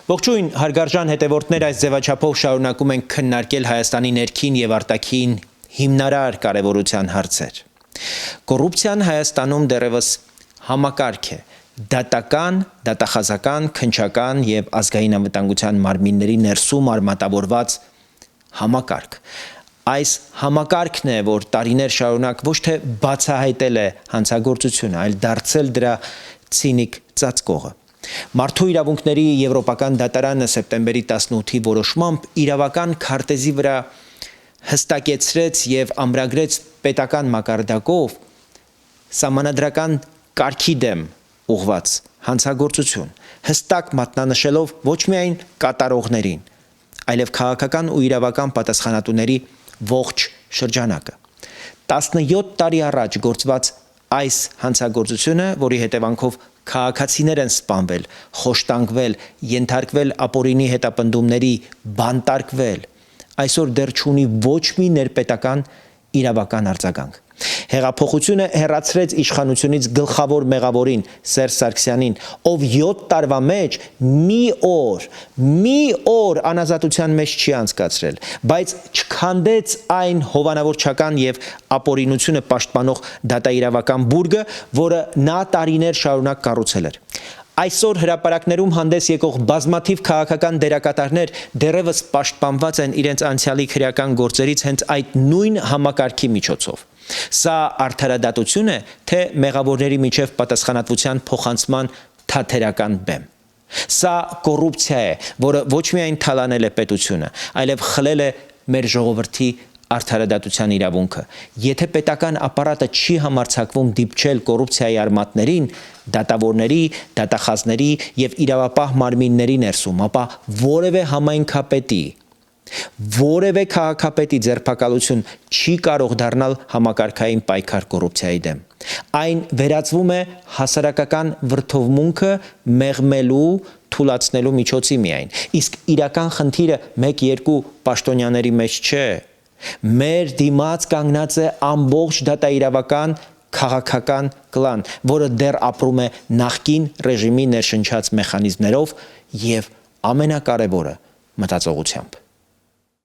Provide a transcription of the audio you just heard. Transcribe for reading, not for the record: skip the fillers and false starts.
Ողջույն հարգարժան հետևորդներ, այս ձևաչափով շարունակում ենք քննարկել Հայաստանի ներքին եւ արտաքին հիմնարար կարևորության հարցեր։ Կոռուպցիան Հայաստանում դեռևս համակարգ է, դատական, դատախազական, քննչական եւ ազգային անվտանգության մարմինների ներսում արմատավորված համակարգ։ Այս համակարգն է, որ տարիներ շարունակ ոչ թե բացահայտել է հանցագործությունը, այլ դարձել դրա ցինիկ ծածկողը։ Մարդու իրավունքների Եվրոպական դատարանը սեպտեմբերի 18-ի որոշմամբ իրավական քարտեզի վրա հստակեցրեց եւ ամրագրեց պետական մակարդակով սահմանադրական կարգի դեմ ուղղված հանցագործություն, հստակ մատնանշելով ոչ միայն կատարողներին, այլև քաղաքական ու իրավական պատասխանատուների ողջ շրջանակը։ 17 տարի առաջ գործված այս հանցագործությունը, որի հետևանքով քաղաքացիներ են սպանվել, խոշտանգվել, ենթարկվել ապօրինի հետապնդումների, բանտարկվել, այսօր դեռ չունի ոչ մի ներպետական իրավական արձագանք։ Հեղափոխությունը հեռացրեց իշխանությունից գլխավոր մեղավորին Սերժ Սարգսյանին, ով 7 տարվա մեջ մի օր անազատության մեջ չի անցկացրել, բայց չքանդեց այն հովանավորչական եւ ապօրինությունը պաշտպանող դատաիրավական բուրգը, որը նա տարիներ շարունակ կառուցել էր։ Այսօր հրապարակներում հանդես եկող բազմաթիվ քաղաքական դերակատարներ դեռևս պաշտպանված են իրենց անցյալի քրեական գործերից հենց այդ նույն համակարգի միջոցով։ Սա արդարադատություն է, թե մեղավորների միջև պատասխանատվության փոխանցման թատերական բեմ։ Սա կոռուպցիա է, որը ոչ միայն թալանել է պետությունը, այլև խլել է մեր ժողովրդի արդարադատության իրավունքը։ Եթե պետական ապարատը չի համարձակվում դիպչել կոռուպցիայի արմատներին, դատավորների, դատախազների եւ իրավապահ մարմինների ներսում, ապա որևէ համայնքապետի, որևէ քաղաքապետի ձերբակալություն չի կարող դառնալ համակարգային պայքար կոռուպցիայի դեմ։ Այն վերածվում է հասարակական վրդովմունքը մեղմելու, թուլացնելու միջոցի միայն։ Իսկ իրական խնդիրը 1-2 պաշտոնյաների մեջ չէ։ Մեր դիմաց կանգնած է ամբողջ դատաիրավական քաղաքական կլան, որը դեռ ապրում է նախկին ռեժիմի ներշնչած մեխանիզմներով եւ ամենակարևորը մտածողությամբ։